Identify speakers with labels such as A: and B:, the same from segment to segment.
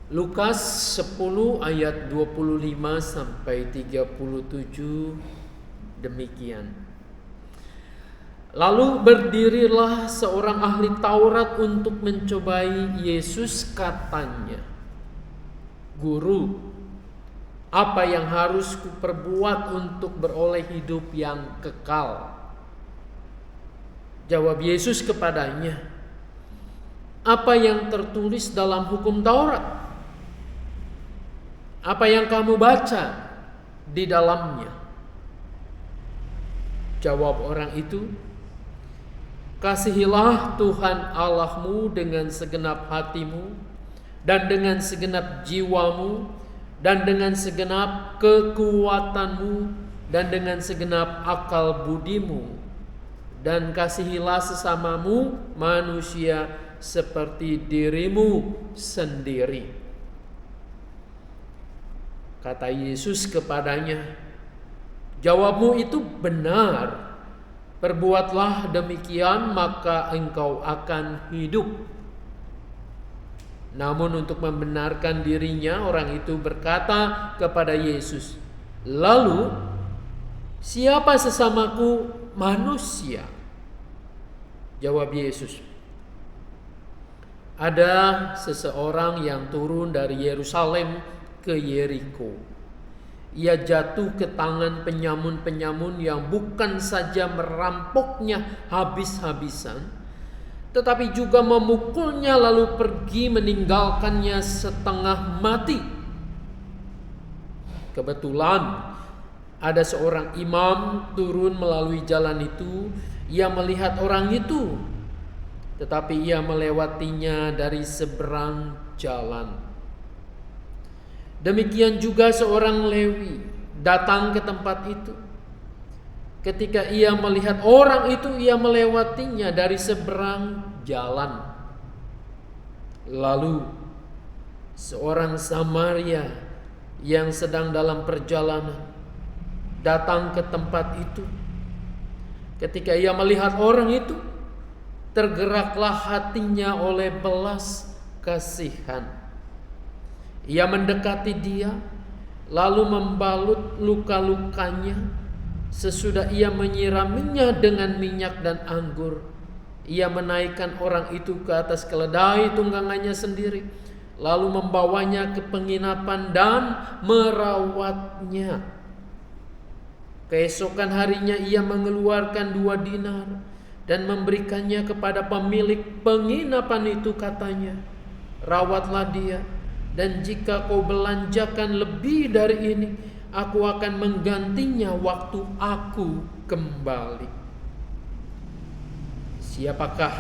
A: Lukas 10 ayat 25 sampai 37 demikian. Lalu berdirilah seorang ahli Taurat untuk mencobai Yesus, katanya, "Guru, apa yang harus kuperbuat untuk beroleh hidup yang kekal?" Jawab Yesus kepadanya, "Apa yang tertulis dalam hukum Taurat? Apa yang kamu baca di dalamnya?" Jawab orang itu, "Kasihilah Tuhan Allahmu dengan segenap hatimu, dan dengan segenap jiwamu, dan dengan segenap kekuatanmu, dan dengan segenap akal budimu. Dan kasihilah sesamamu manusia seperti dirimu sendiri." Kata Yesus kepadanya, "Jawabmu itu benar. Perbuatlah demikian, maka engkau akan hidup." Namun untuk membenarkan dirinya, orang itu berkata kepada Yesus, "Lalu, siapa sesamaku manusia?" Jawab Yesus, "Ada seseorang yang turun dari Yerusalem ke Yeriko. Ia jatuh ke tangan penyamun-penyamun yang bukan saja merampoknya habis-habisan, tetapi juga memukulnya lalu pergi meninggalkannya setengah mati. Kebetulan ada seorang imam turun melalui jalan itu. Ia melihat orang itu, tetapi ia melewatinya dari seberang jalan. Demikian juga seorang Lewi datang ke tempat itu. Ketika ia melihat orang itu, ia melewatinya dari seberang jalan. Lalu seorang Samaria yang sedang dalam perjalanan datang ke tempat itu. Ketika ia melihat orang itu, tergeraklah hatinya oleh belas kasihan. Ia mendekati dia, lalu membalut luka-lukanya. Sesudah ia menyiraminya dengan minyak dan anggur, ia menaikkan orang itu ke atas keledai tunggangannya sendiri, lalu membawanya ke penginapan dan merawatnya. Keesokan harinya ia mengeluarkan 2 dinar dan memberikannya kepada pemilik penginapan itu, katanya, "Rawatlah dia, dan jika kau belanjakan lebih dari ini, aku akan menggantinya waktu aku kembali." Siapakah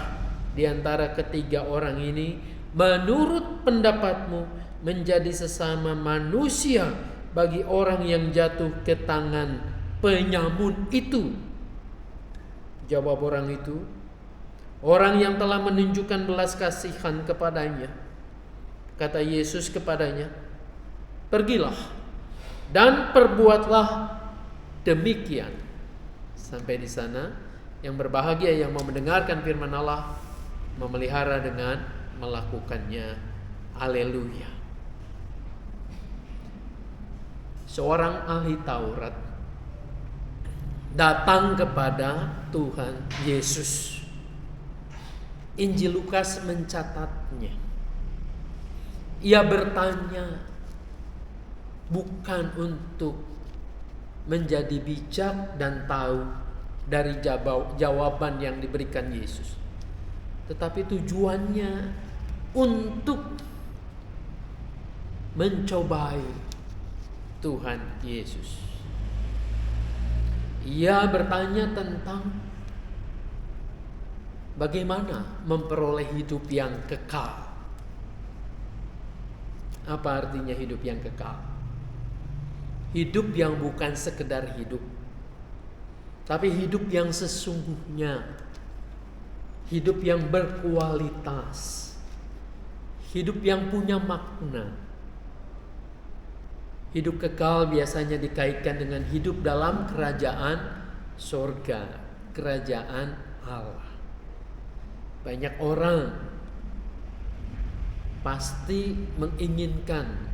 A: di antara ketiga orang ini menurut pendapatmu menjadi sesama manusia bagi orang yang jatuh ke tangan penyamun itu? Jawab orang itu, "Orang yang telah menunjukkan belas kasihan kepadanya." Kata Yesus kepadanya, "Pergilah dan perbuatlah demikian." Sampai di sana, yang berbahagia yang mau mendengarkan firman Allah, memelihara dengan melakukannya. Haleluya. Seorang ahli Taurat datang kepada Tuhan Yesus. Injil Lukas mencatatnya. Ia bertanya bukan untuk menjadi bijak dan tahu dari jawaban yang diberikan Yesus, tetapi tujuannya untuk mencobai Tuhan Yesus. Ia bertanya tentang bagaimana memperoleh hidup yang kekal. Apa artinya hidup yang kekal? Hidup yang bukan sekedar hidup, tapi hidup yang sesungguhnya. Hidup yang berkualitas. Hidup yang punya makna. Hidup kekal biasanya dikaitkan dengan hidup dalam kerajaan sorga, kerajaan Allah. Banyak orang pasti menginginkan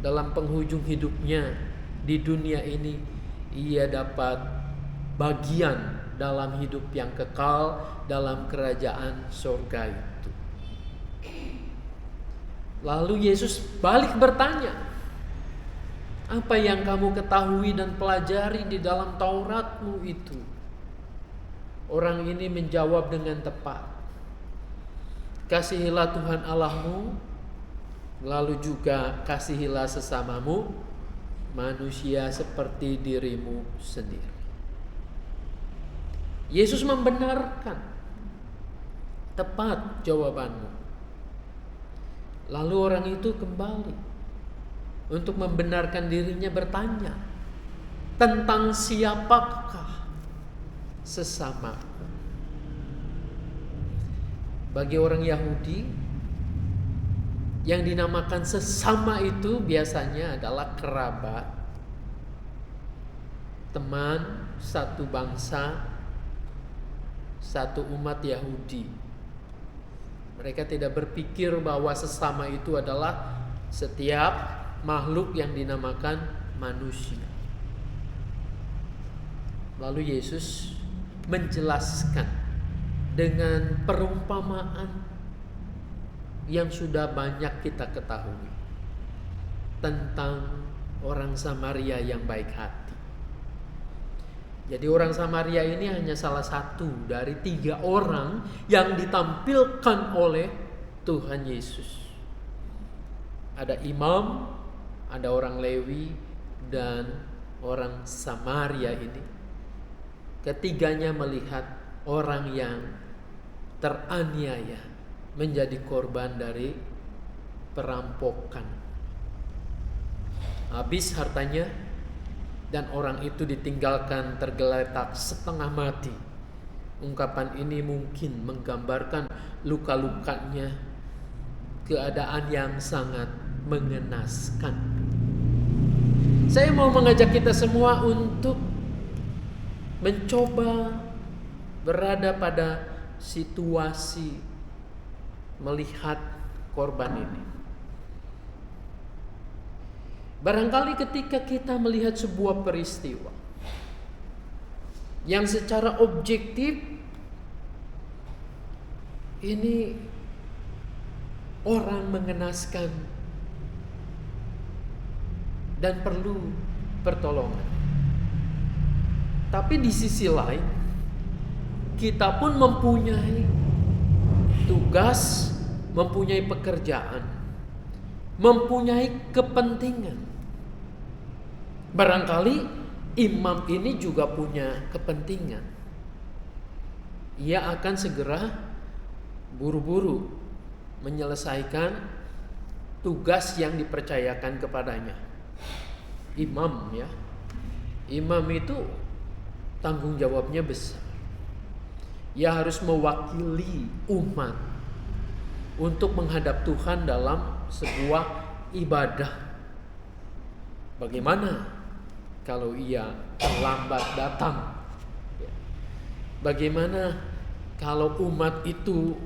A: dalam penghujung hidupnya di dunia ini ia dapat bagian dalam hidup yang kekal dalam kerajaan surga itu. Lalu Yesus balik bertanya, apa yang kamu ketahui dan pelajari di dalam Tauratmu itu? Orang ini menjawab dengan tepat, kasihilah Tuhan Allahmu, lalu juga kasihilah sesamamu manusia seperti dirimu sendiri. Yesus membenarkan, tepat jawabanmu. Lalu orang itu kembali untuk membenarkan dirinya, bertanya tentang siapakah sesamaku. Bagi orang Yahudi, yang dinamakan sesama itu biasanya adalah kerabat, teman, satu bangsa, satu umat Yahudi. Mereka tidak berpikir bahwa sesama itu adalah setiap makhluk yang dinamakan manusia. Lalu Yesus menjelaskan dengan perumpamaan yang sudah banyak kita ketahui tentang orang Samaria yang baik hati. Jadi orang Samaria ini hanya salah satu dari 3 orang yang ditampilkan oleh Tuhan Yesus. Ada imam, ada orang Lewi, dan orang Samaria ini. Ketiganya melihat orang yang teraniaya menjadi korban dari perampokan. Habis hartanya, dan orang itu ditinggalkan tergeletak setengah mati. Ungkapan ini mungkin menggambarkan luka-lukanya, keadaan yang sangat mengenaskan. Saya mau mengajak kita semua untuk mencoba berada pada situasi melihat korban ini. Barangkali ketika kita melihat sebuah peristiwa yang secara objektif ini orang mengenaskan dan perlu pertolongan, tapi di sisi lain kita pun mempunyai tugas, mempunyai pekerjaan, mempunyai kepentingan. Barangkali imam ini juga punya kepentingan. Ia akan segera buru-buru menyelesaikan tugas yang dipercayakan kepadanya. Imam ya. Imam itu tanggung jawabnya besar. Ia harus mewakili umat untuk menghadap Tuhan dalam sebuah ibadah. Bagaimana kalau ia terlambat datang? Bagaimana kalau umat itu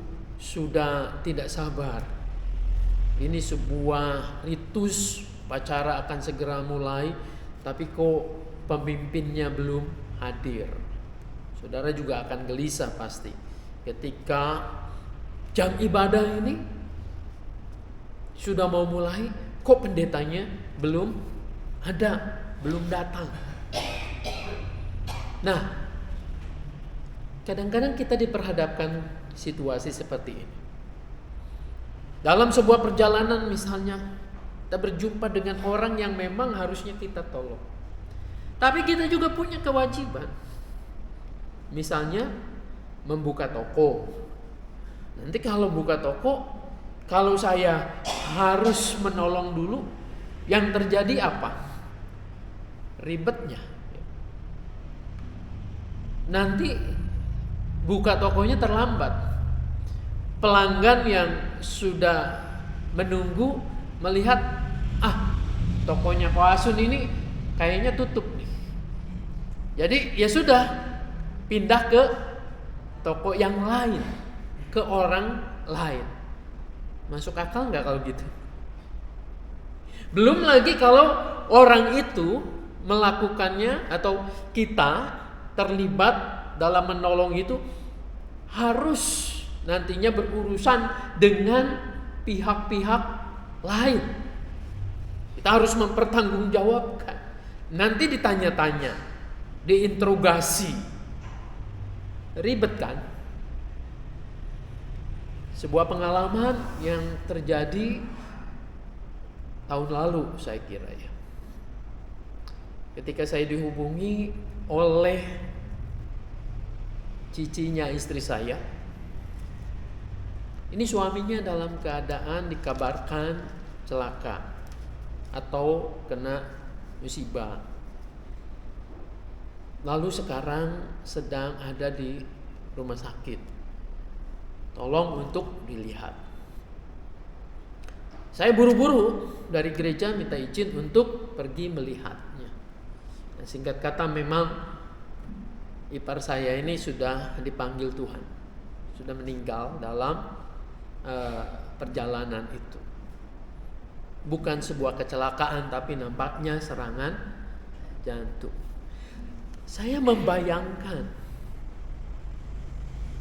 A: sudah tidak sabar? Ini sebuah ritus upacara akan segera mulai, tapi kok pemimpinnya belum hadir. Saudara juga akan gelisah pasti ketika jam ibadah ini sudah mau mulai, kok pendetanya belum ada, belum datang. Nah, kadang-kadang kita diperhadapkan situasi seperti ini. Dalam sebuah perjalanan misalnya, kita berjumpa dengan orang yang memang harusnya kita tolong, tapi kita juga punya kewajiban. Misalnya membuka toko. Nanti kalau buka toko, kalau saya harus menolong dulu, yang terjadi apa? Ribetnya. Nanti buka tokonya terlambat. Pelanggan yang sudah menunggu melihat, tokonya Ko Asun ini kayaknya tutup nih. Jadi ya sudah, pindah ke toko yang lain, ke orang lain. Masuk akal nggak kalau gitu? Belum lagi kalau orang itu melakukannya atau kita terlibat dalam menolong itu harus nantinya berurusan dengan pihak-pihak lain. Kita harus mempertanggungjawabkan. Nanti ditanya-tanya, diinterogasi. Ribet kan? Sebuah pengalaman yang terjadi tahun lalu saya kira ya. Ketika saya dihubungi oleh cicinya istri saya. Ini suaminya dalam keadaan dikabarkan celaka atau kena musibah. Lalu sekarang sedang ada di rumah sakit. Tolong untuk dilihat. Saya buru-buru dari gereja minta izin untuk pergi melihatnya. Nah, singkat kata memang ipar saya ini sudah dipanggil Tuhan. Sudah meninggal dalam perjalanan itu. Bukan sebuah kecelakaan, tapi nampaknya serangan jantung. Saya membayangkan,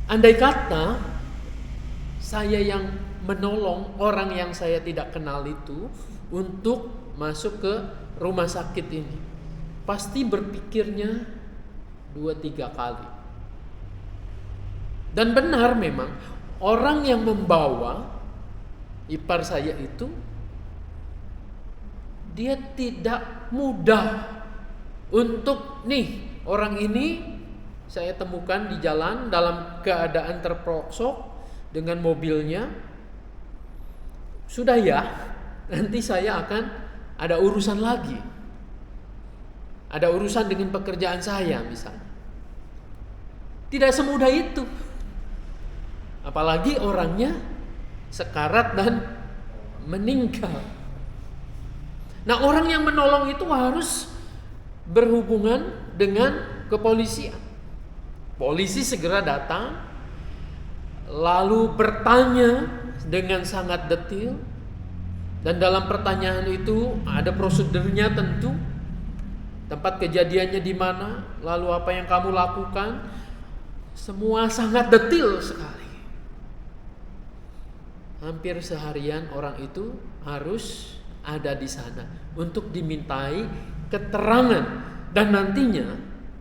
A: andai kata saya yang menolong orang yang saya tidak kenal itu untuk masuk ke rumah sakit ini, pasti berpikirnya 2-3 kali. Dan benar memang orang yang membawa ipar saya itu, dia tidak mudah untuk orang ini saya temukan di jalan dalam keadaan terperosok dengan mobilnya. Sudah ya, nanti saya akan ada urusan lagi. Ada urusan dengan pekerjaan saya misalnya. Tidak semudah itu. Apalagi orangnya sekarat dan meninggal. Nah, orang yang menolong itu harus berhubungan dengan kepolisian. Polisi segera datang, lalu bertanya dengan sangat detail, dan dalam pertanyaan itu ada prosedurnya tentu. Tempat kejadiannya di mana, lalu apa yang kamu lakukan, semua sangat detail sekali. Hampir seharian orang itu harus ada di sana untuk dimintai keterangan, dan nantinya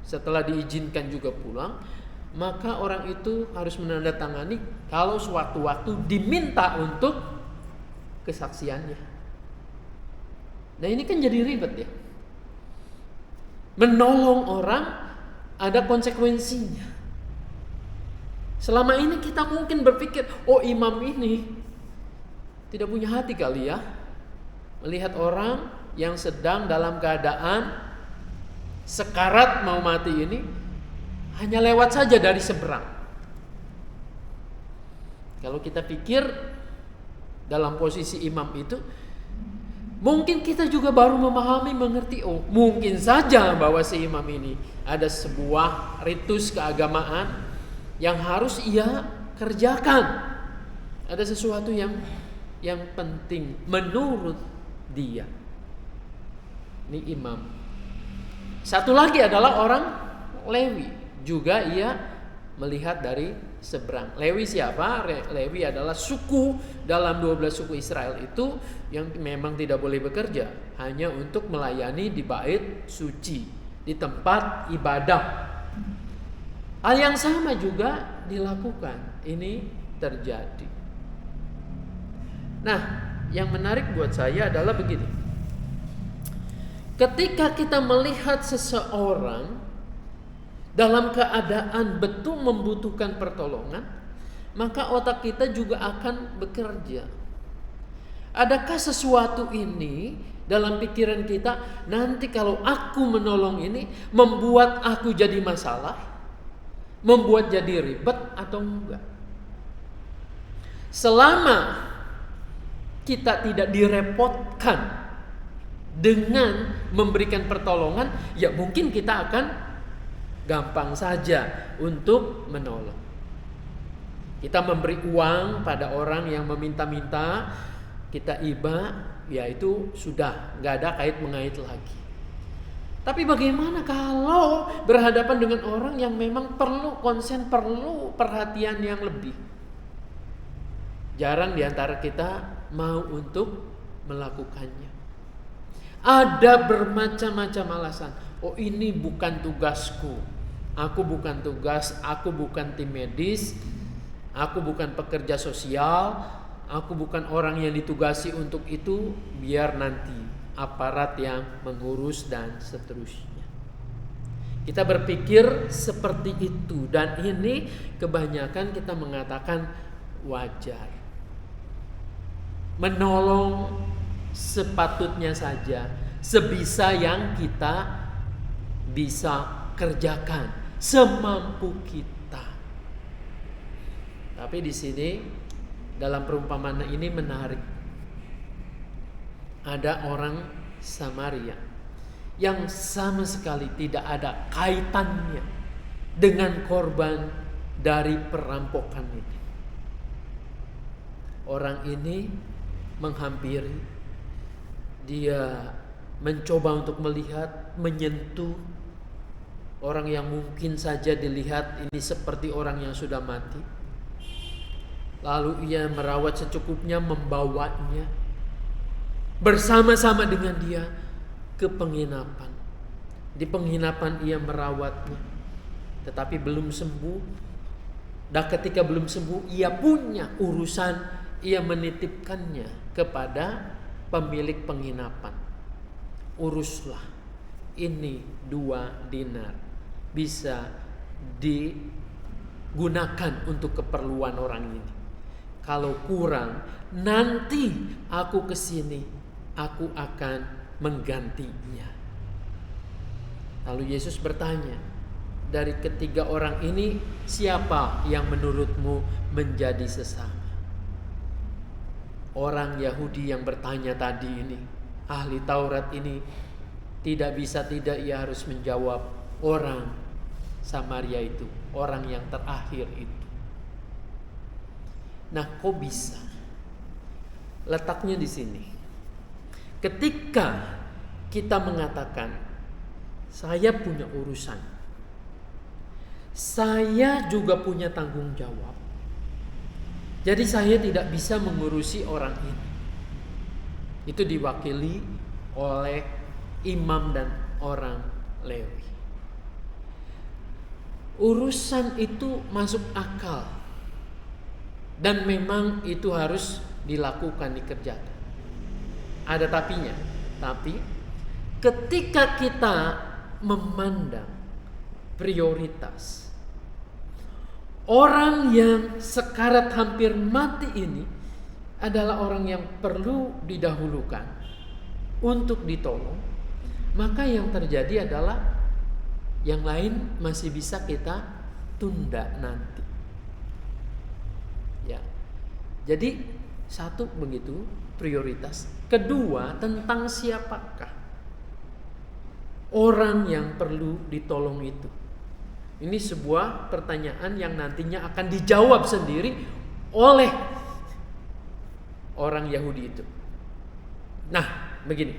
A: setelah diizinkan juga pulang, maka orang itu harus menandatangani kalau sewaktu-waktu diminta untuk kesaksiannya. Nah, ini kan jadi ribet ya. Menolong orang ada konsekuensinya. Selama ini kita mungkin berpikir, oh imam ini tidak punya hati kali ya, melihat orang yang sedang dalam keadaan sekarat mau mati ini hanya lewat saja dari seberang. Kalau kita pikir dalam posisi imam itu, mungkin kita juga baru memahami, mengerti, oh mungkin saja bahwa si imam ini ada sebuah ritus keagamaan yang harus ia kerjakan. Ada sesuatu yang penting menurut dia. Ini imam. Satu lagi adalah orang Lewi, juga ia melihat dari seberang. Lewi siapa? Lewi adalah suku dalam 12 suku Israel itu yang memang tidak boleh bekerja, hanya untuk melayani di bait suci, di tempat ibadah. Hal yang sama juga dilakukan. Ini terjadi. Nah, yang menarik buat saya adalah begini. Ketika kita melihat seseorang dalam keadaan betul membutuhkan pertolongan, maka otak kita juga akan bekerja. Adakah sesuatu ini dalam pikiran kita, nanti kalau aku menolong ini membuat aku jadi masalah, membuat jadi ribet atau enggak? Selama kita tidak direpotkan dengan memberikan pertolongan, ya mungkin kita akan gampang saja untuk menolong. Kita memberi uang pada orang yang meminta-minta, kita iba, ya itu sudah nggak ada kait-mengait lagi. Tapi bagaimana kalau berhadapan dengan orang yang memang perlu konsen, perlu perhatian yang lebih? Jarang diantara kita mau untuk melakukannya. Ada bermacam-macam alasan. Oh, ini bukan tugasku. Aku bukan tugas, aku bukan tim medis, aku bukan pekerja sosial, aku bukan orang yang ditugasi untuk itu, biar nanti aparat yang mengurus dan seterusnya. Kita berpikir seperti itu, dan ini kebanyakan kita mengatakan wajar. Menolong sepatutnya saja, sebisa yang kita bisa kerjakan, semampu kita. Tapi di sini dalam perumpamaan ini menarik. Ada orang Samaria yang sama sekali tidak ada kaitannya dengan korban dari perampokan ini. Orang ini menghampiri, dia mencoba untuk melihat, menyentuh orang yang mungkin saja dilihat ini seperti orang yang sudah mati. Lalu ia merawat secukupnya, membawanya bersama-sama dengan dia ke penginapan. Di penginapan ia merawatnya, tetapi belum sembuh. Dan ketika belum sembuh, ia punya urusan, ia menitipkannya kepada pemilik penginapan. Uruslah, ini 2 dinar, bisa digunakan untuk keperluan orang ini. Kalau kurang, nanti aku kesini, aku akan menggantinya. Lalu Yesus bertanya, dari ketiga orang ini siapa yang menurutmu menjadi sesama? Orang Yahudi yang bertanya tadi ini, ahli Taurat ini, tidak bisa tidak ia harus menjawab, orang Samaria itu, orang yang terakhir itu. Nah, kok bisa? Letaknya di sini. Ketika kita mengatakan, saya punya urusan, saya juga punya tanggung jawab, jadi saya tidak bisa mengurusi orang ini. Itu diwakili oleh imam dan orang Lewi. Urusan itu masuk akal, dan memang itu harus dilakukan, dikerjakan. Ada tapinya. Tapi ketika kita memandang prioritas, orang yang sekarat hampir mati ini adalah orang yang perlu didahulukan untuk ditolong, maka yang terjadi adalah yang lain masih bisa kita tunda nanti. Ya. Jadi satu begitu prioritas. Kedua, tentang siapakah orang yang perlu ditolong itu. Ini sebuah pertanyaan yang nantinya akan dijawab sendiri oleh orang Yahudi itu. Nah, begini.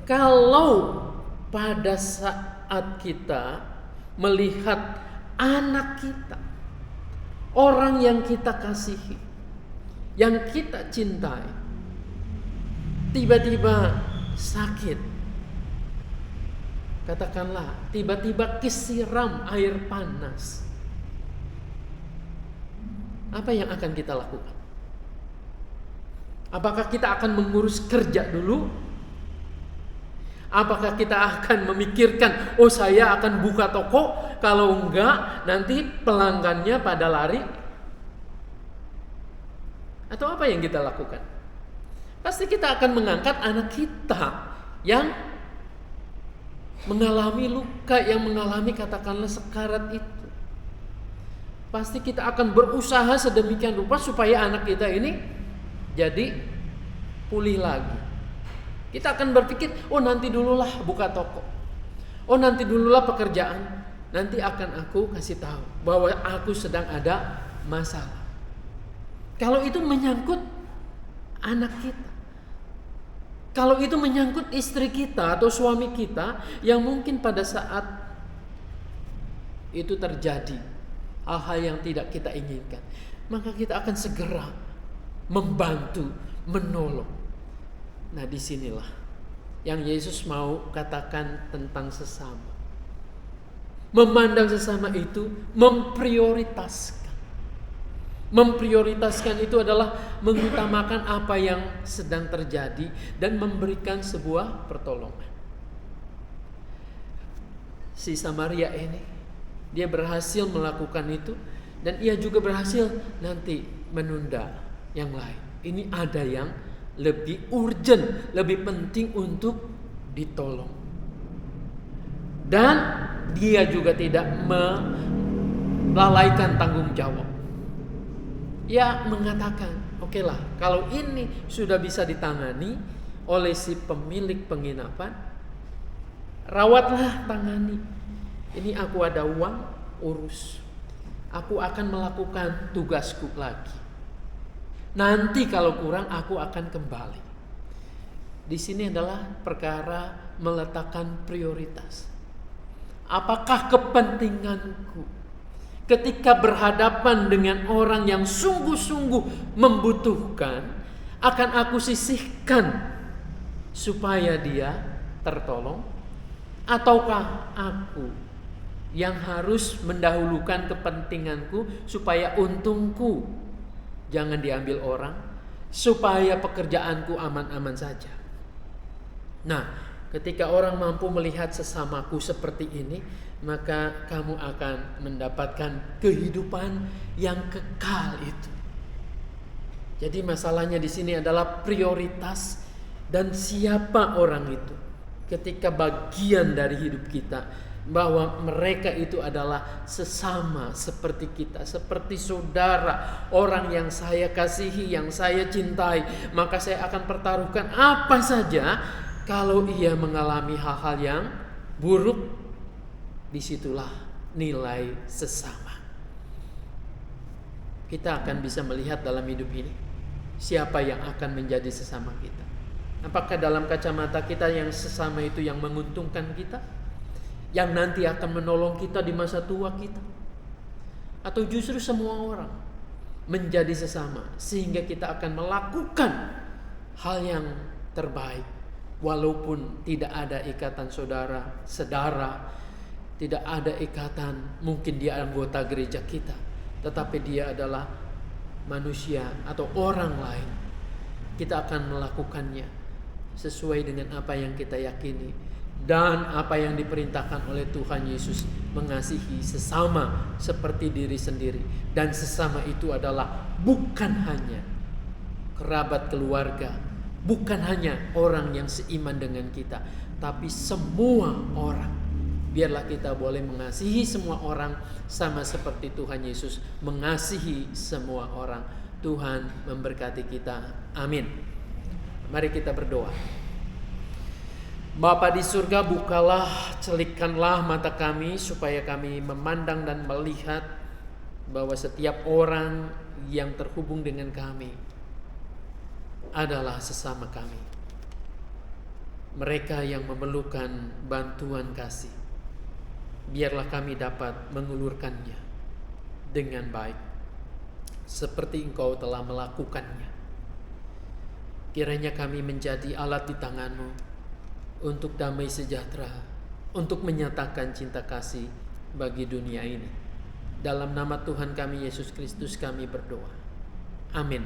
A: Kalau pada saat kita melihat anak kita, orang yang kita kasihi, yang kita cintai, tiba-tiba sakit, katakanlah tiba-tiba kesiram air panas, apa yang akan kita lakukan? Apakah kita akan mengurus kerja dulu? Apakah kita akan memikirkan, oh saya akan buka toko, kalau enggak nanti pelanggannya pada lari? Atau apa yang kita lakukan? Pasti kita akan mengangkat anak kita yang mengalami luka, yang mengalami katakanlah sekarat itu. Pasti kita akan berusaha sedemikian rupa supaya anak kita ini jadi pulih lagi. Kita akan berpikir, oh nanti dululah buka toko, oh nanti dululah pekerjaan, nanti akan aku kasih tahu bahwa aku sedang ada masalah. Kalau itu menyangkut anak kita, kalau itu menyangkut istri kita atau suami kita yang mungkin pada saat itu terjadi hal-hal yang tidak kita inginkan, maka kita akan segera membantu, menolong. Nah, disinilah yang Yesus mau katakan tentang sesama. Memandang sesama itu memprioritaskan. Memprioritaskan itu adalah mengutamakan apa yang sedang terjadi dan memberikan sebuah pertolongan. Si Samaria ini, dia berhasil melakukan itu dan ia juga berhasil nanti menunda yang lain. Ini ada yang lebih urgent, lebih penting untuk ditolong. Dan dia juga tidak melalaikan tanggung jawab. Ia mengatakan, oke lah, kalau ini sudah bisa ditangani oleh si pemilik penginapan, rawatlah, tangani. Ini aku ada uang, urus. Aku akan melakukan tugasku lagi. Nanti kalau kurang aku akan kembali. Di sini adalah perkara meletakkan prioritas. Apakah kepentinganku ketika berhadapan dengan orang yang sungguh-sungguh membutuhkan, akan aku sisihkan supaya dia tertolong? Ataukah aku yang harus mendahulukan kepentinganku supaya untungku jangan diambil orang, supaya pekerjaanku aman-aman saja? Nah, ketika orang mampu melihat sesamaku seperti ini, maka kamu akan mendapatkan kehidupan yang kekal itu. Jadi masalahnya di sini adalah prioritas dan siapa orang itu. Ketika bagian dari hidup kita, bahwa mereka itu adalah sesama seperti kita, seperti saudara, orang yang saya kasihi, yang saya cintai, maka saya akan pertaruhkan apa saja. Kalau ia mengalami hal-hal yang buruk, disitulah nilai sesama. Kita akan bisa melihat dalam hidup ini siapa yang akan menjadi sesama kita. Apakah dalam kacamata kita yang sesama itu yang menguntungkan kita, yang nanti akan menolong kita di masa tua kita, atau justru semua orang menjadi sesama sehingga kita akan melakukan hal yang terbaik. Walaupun tidak ada ikatan saudara, tidak ada ikatan mungkin dia anggota gereja kita, tetapi dia adalah manusia atau orang lain. Kita akan melakukannya sesuai dengan apa yang kita yakini dan apa yang diperintahkan oleh Tuhan Yesus, mengasihi sesama seperti diri sendiri. Dan sesama itu adalah bukan hanya kerabat keluarga, bukan hanya orang yang seiman dengan kita, tapi semua orang. Biarlah kita boleh mengasihi semua orang sama seperti Tuhan Yesus mengasihi semua orang. Tuhan memberkati kita. Amin. Mari kita berdoa. Bapa di surga, bukalah, celikkanlah mata kami supaya kami memandang dan melihat bahwa setiap orang yang terhubung dengan kami adalah sesama kami. Mereka yang memerlukan bantuan kasih. Biarlah kami dapat mengulurkannya dengan baik, seperti Engkau telah melakukannya. Kiranya kami menjadi alat di tangan-Mu untuk damai sejahtera, untuk menyatakan cinta kasih bagi dunia ini. Dalam nama Tuhan kami Yesus Kristus kami berdoa. Amin.